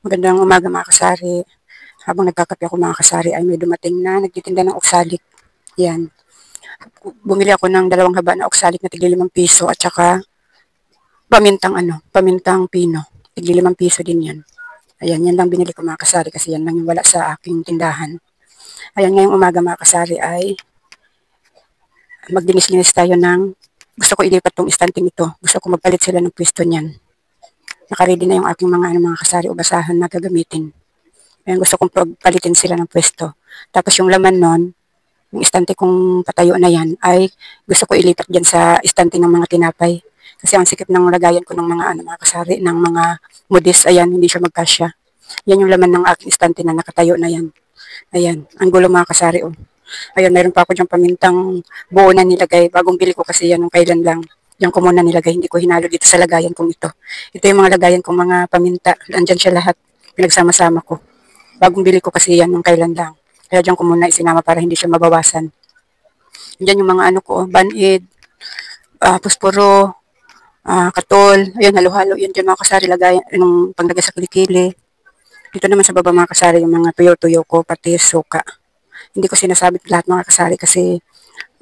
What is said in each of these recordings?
Magandang umaga mga kasari. Habang nagkakape ako mga kasari ay may dumating na nagtitinda ng oksalik. Yan. Bumili ako ng 2 haba na oksalik na tigli 5 piso at saka pamintang pino. Tigli 5 piso din yan. Ayan, yan lang binili ko mga kasari kasi yan lang yung wala sa aking tindahan. Ayan, ngayong umaga mga kasari ay magdinis-linis tayo ng gusto ko ilipat tong istanting ito. Gusto ko magpalit sila ng pwesto niyan. Nakaready na yung aking mga kasari o basahan na gagamitin. Ayan, gusto kong palitin sila ng pwesto. Tapos yung laman nun, yung istante kong patayo na yan, ay gusto ko ilipat dyan sa istante ng mga tinapay. Kasi ang sikip ng lagayan ko ng mga kasari, ng mga modis, ayan, hindi siya magkasya. Yan yung laman ng aking istante na nakatayo na yan. Ayan, ang gulo mga kasari, oh. Ayan, meron pa ako dyan pamintang buo na nilagay. Bagong bili ko kasi yan nung kailan lang. Diyan ko muna nilagay, hindi ko hinalo dito sa lagayan kong ito. Ito yung mga lagayan kong mga paminta. Andyan siya lahat. Pinagsama-sama ko. Bagong bili ko kasi yan nung kailan lang. Kaya diyan ko muna isinama para hindi siya mabawasan. Diyan yung mga ko, banid, pusporo, katol, ayun, halo-halo. Yan dyan mga kasari, lagay, yung panglagay sa kilikili. Dito naman sa baba mga kasari, yung mga tuyo-tuyo ko, pati suka. Hindi ko sinasabit lahat mga kasari kasi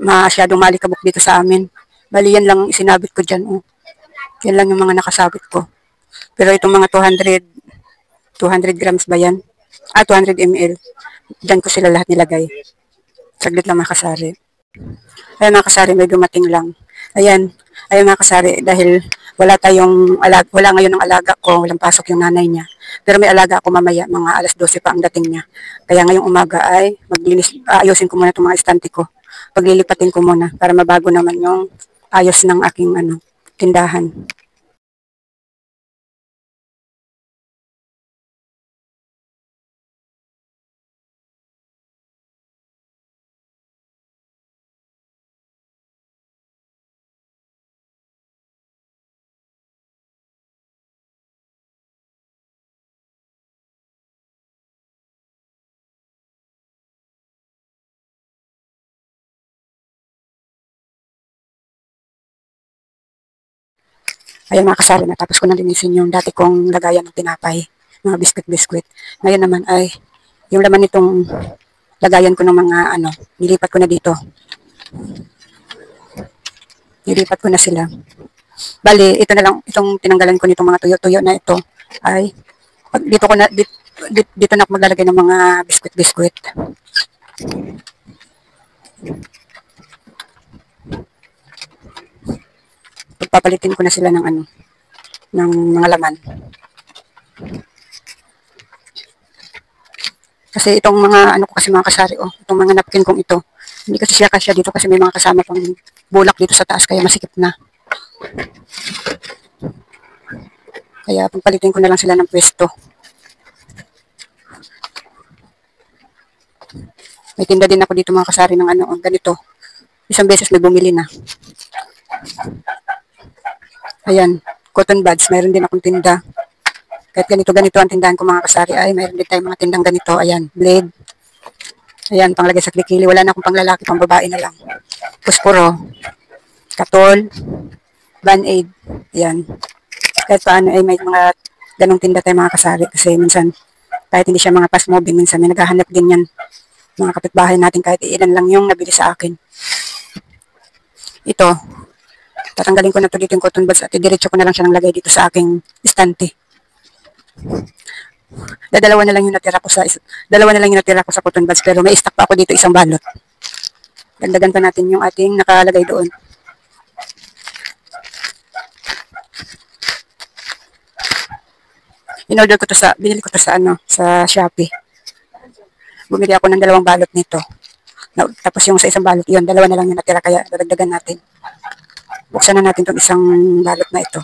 masyadong malikabok dito sa amin. Bali yan lang isinabit ko dyan. Oh. Yan lang yung mga nakasabit ko. Pero itong mga 200 grams ba yan? 200 ml. Diyan ko sila lahat nilagay. Saglit lang mga kasari. Ayan mga kasari, may dumating lang. Ayan, ayan mga kasari, dahil wala ngayon ng alaga ko, walang pasok yung nanay niya. Pero may alaga ako mamaya, mga alas 12 pa ang dating niya. Kaya ngayong umaga ay ayusin ko muna itong mga estante ko. Paglilipatin ko muna para mabago naman yung ayos ng aking tindahan. Ayan mga kasari, natapos ko na linisin yung dati kong lagayan ng tinapay, mga biskwit-biskwit. Ngayon naman ay yung laman nitong lagayan ko ng mga nilipat ko na dito. Nilipat ko na sila. Bali, ito na lang, itong tinanggalan ko nitong mga tuyo-tuyo na ito ay dito ko na dito na ako maglalagay ng mga biskwit-biskwit. Pagpapalitin ko na sila ng ng mga laman. Kasi itong mga ko kasi mga kasari, oh, itong mga napkin kong ito, hindi kasi siya kasya dito kasi may mga kasama pang bulak dito sa taas kaya masikip na. Kaya pagpalitin ko na lang sila ng pwesto. May tinda din ako dito mga kasari ng ganito. Isang beses may bumili na. Ayan, cotton buds, mayroon din akong tinda. Kahit ganito-ganito ang tindahan ko mga kasari, ay mayroon din tayong mga tindang ganito. Ayan, blade. Ayan, panglagay sa klikili. Wala na akong panglalaki, pang babae na lang. Pusporo, katol, band-aid. Ayan. Kahit paano ay may mga ganong tinda tayo mga kasari kasi minsan kahit hindi siya mga fast moving, minsan may naghahanap din yan mga kapitbahay natin kahit ilan lang yung nabili sa akin. Ito, tatanggalin ko na to dito yung cotton buds at idiretso ko na lang siya ng lagay dito sa aking istante. Dalawa na lang yung natira ko sa cotton buds pero may stock pa ako dito isang balot. Dagdagan pa natin yung ating nakalagay doon. Binili ko to sa Shopee. Bumili ako ng 2 balot nito. Tapos yung sa isang balot, yun, 2 na lang yung natira kaya dadagdagan natin. Buksan na natin itong isang balot na ito.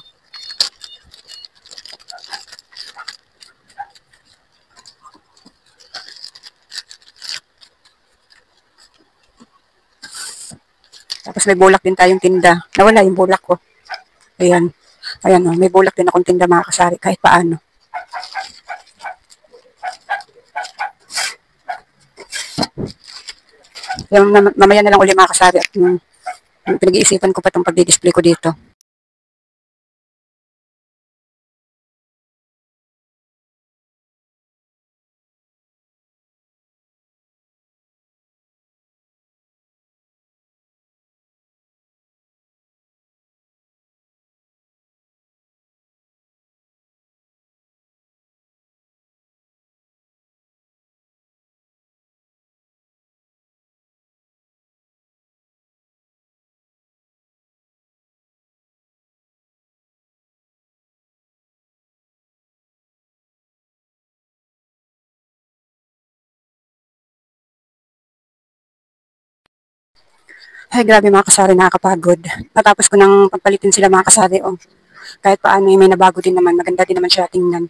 Tapos may bulak din tayong tinda. Nawala yung bulak ko. Ayan. Ayan, may bulak din akong tinda mga kasari kahit paano. Yung mamaya na lang uli mga kasari at pinag-iisipan ko pa itong pag-display ko dito. Ay, grabe mga kasari, nakakapagod. Natapos ko nang pagpalitin sila mga kasari, oh. Kahit paano, may nabago din naman. Maganda din naman siya tingnan.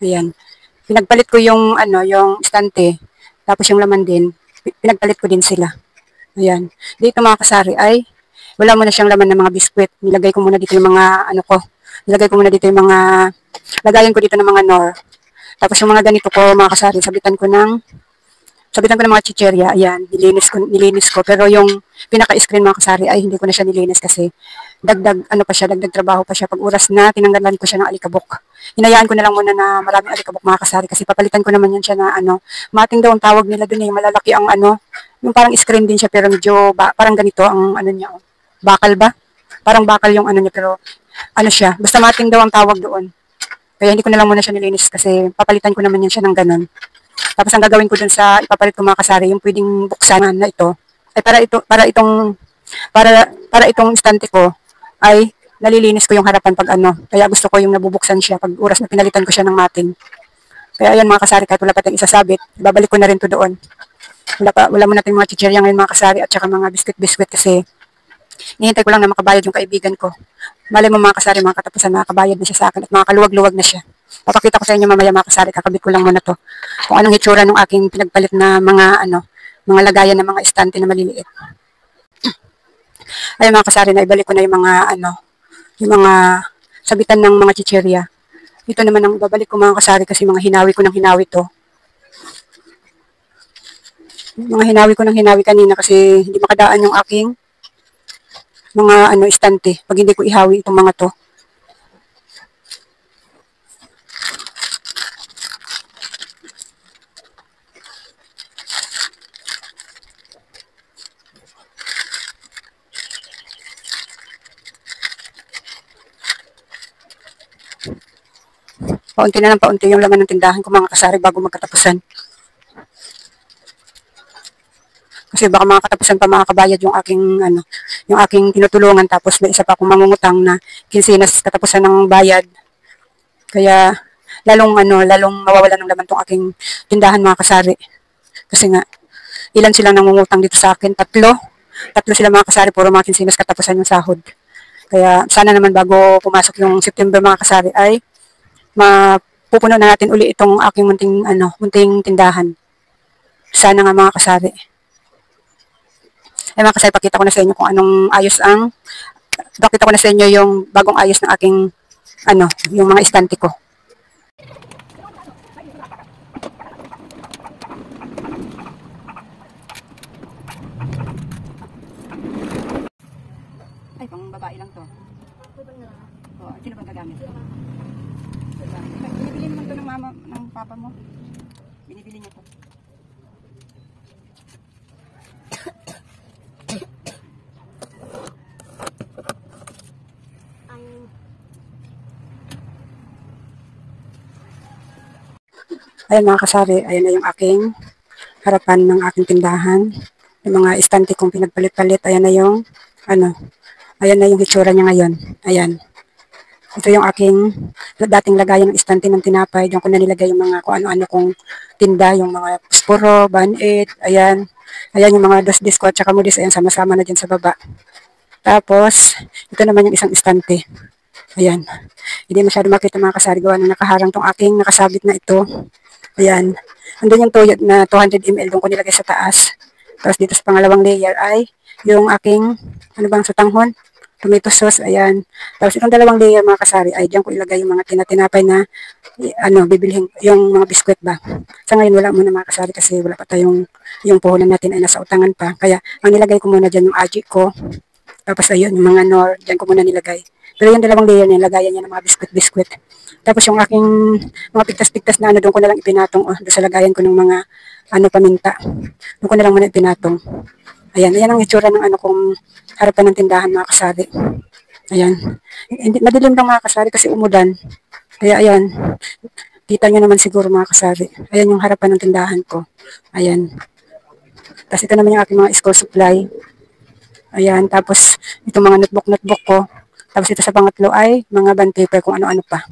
Ayan. Pinagpalit ko yung, yung estante. Tapos yung laman din, pinagpalit ko din sila. Ayan. Dito mga kasari ay, wala muna siyang laman ng mga biskwit. Nilagay ko muna dito yung mga, nilagay ko muna dito yung mga, lagayan ko dito ng mga nor. Tapos yung mga ganito ko, mga kasari, sabitan ko ng mga chicherya, ayan, nilinis ko. Pero yung pinaka-screen mga kasari ay hindi ko na siya nilinis kasi dagdag trabaho pa siya. Pag oras na, tinanggalan ko siya ng alikabok. Hinayaan ko na lang muna na maraming alikabok mga kasari kasi papalitan ko naman yan siya na mating daw ang tawag nila dun eh, malalaki ang yung parang screen din siya pero medyo parang ganito ang niya, oh. Bakal ba? Parang bakal yung niya pero siya, basta mating daw ang tawag doon. Kaya hindi ko na lang muna siya nilinis kasi papalitan ko naman yan siya ng ganun. Tapos ang gagawin ko dun sa ipapalit ko mga kasari, yung pwedeng buksan na ito, ay para itong istante ko, ay nalilinis ko yung harapan pag Kaya gusto ko yung nabubuksan siya pag oras na pinalitan ko siya ng mating. Kaya ayan mga kasari, kahit wala pa tayong isasabit, babalik ko na rin to doon. Wala muna tayong mga chichirya ngayon mga kasari at saka mga biscuit kasi nihintay ko lang na makabayad yung kaibigan ko. Malay mo mga kasari, mga katapusan, makakabayad na siya sa akin at makakaluwag-luwag na siya. Papakita ko sa inyo mamaya mga kasari, kakabit ko lang muna to. Kung anong hitsura ng aking pinagpalit na mga lagayan ng mga estante na maliliit. Ay mga kasari, na ibalik ko na yung mga yung mga sabitan ng mga chichirya. Ito naman ang ibabalik ko mga kasari kasi mga hinawi ko ng hinawi to. Mga hinawi ko ng hinawi kanina kasi hindi makadaan yung aking mga estante pag hindi ko ihawi itong mga to. Paunti na lang paunti yung laman ng tindahan ko mga kasari bago magkatapusan. Kasi baka mga katapusan pa makakabayad yung aking tinutulungan tapos may isa pa akong mangungutang na kinsinas katapusan ng bayad. Kaya lalong mawawalan ng laman tong aking tindahan mga kasari. Kasi nga ilan silang nangungutang dito sa akin? Tatlo sila mga kasari, puro mga kinsinas katapusan yung sahod. Kaya sana naman bago pumasok yung September mga kasari ay mapupuno na natin uli itong aking munting tindahan. Sana nga mga kasari. Ay mga kasari, pakita ko na sa inyo kung anong pakita ko na sa inyo yung bagong ayos ng aking yung mga estante ko. Ay, pang babae lang to. Oh, sino bang gagamit? Binibili naman to ng papa mo. Binibili niya to. Ayan mga kasari, ayan na yung aking harapan ng aking tindahan. Yung mga estante kong pinagpalit-palit, ayan na yung ayan na yung hitsura niya ngayon. Ayan. Ito yung aking dating lagayan ng estante ng tinapay. Diyan ko na nilagay yung mga kung ano-ano kong tinda, yung mga sporo, Band-Aid, ayan. Ayan yung mga dos disco at saka modis, ayan, sama-sama na dyan sa baba. Tapos, ito naman yung isang estante. Ayan. Hindi masyado makita mga kasari, gawa na nakaharang tong aking nakasabit na ito. Ayan. Andun yung tuyot na 200 ml doon ko nilagay sa taas. Tapos dito sa pangalawang layer ay yung aking, sutanghon, tomato sauce, ayan. Tapos itong dalawang layer mga kasari ay diyan ko ilagay yung mga tinatinapay na bibilhin, yung mga biskwit ba. Sa ngayon wala muna mga kasari kasi wala pa tayong, yung puhunan natin ay nasa utangan pa. Kaya ang nilagay ko muna dyan yung aji ko. Tapos ayun, yung mga nor, dyan ko muna nilagay. Pero yung dalawang layer niya, lagayan niya ng mga biskwit. Tapos yung aking mga pigtas-pigtas na doon ko na lang ipinatong, doon sa lagayan ko ng mga paminta. Doon ko na lang muna ipinatong. Ayan, ayan ang itsura ng kong harapan ng tindahan mga kasari. Ayan. Hindi, madilim lang mga kasari kasi umulan. Kaya ayan, kita nyo naman siguro mga kasari. Ayan yung harapan ng tindahan ko. Ayan. Tapos ito naman yung aking mga school supply. Ayan, tapos itong mga notebook ko. Tapos ito sa pangatlo ay mga bond paper kung ano-ano pa.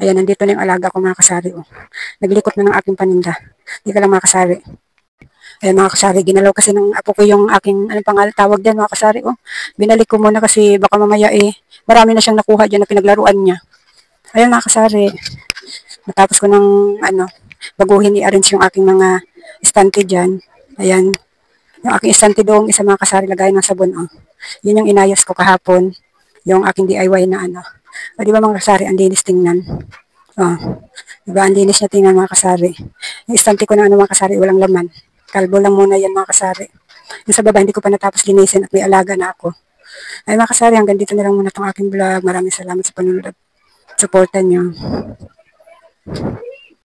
Ayan, nandito na yung alaga ko mga kasari. Oh. Naglikot na ng aking paninda. Hindi ka lang mga kasari. Ayan mga kasari, ginalaw kasi ng apo ko yung aking, anong tawag dyan mga kasari, oh. Binalik ko muna kasi baka mamaya marami na siyang nakuha dyan na pinaglaruan niya. Ayan mga kasari, matapos ko ng, baguhin i-arrange yung aking mga estante dyan. Ayan, yung aking estante doong isa mga kasari, lagay ng sabon, oh. Yun yung inayos ko kahapon, yung aking DIY na O, di ba mga kasari, ang linis tingnan. Oh, di ba, ang linis niya tingnan mga kasari. Yung estante ko na mga kasari, walang laman. Kalbo lang muna yan mga kasari. Yung sa baba, hindi ko pa natapos linisin at may alaga na ako. Ay mga kasari, hanggang dito na lang muna itong aking vlog. Maraming salamat sa panunod at supportan nyo.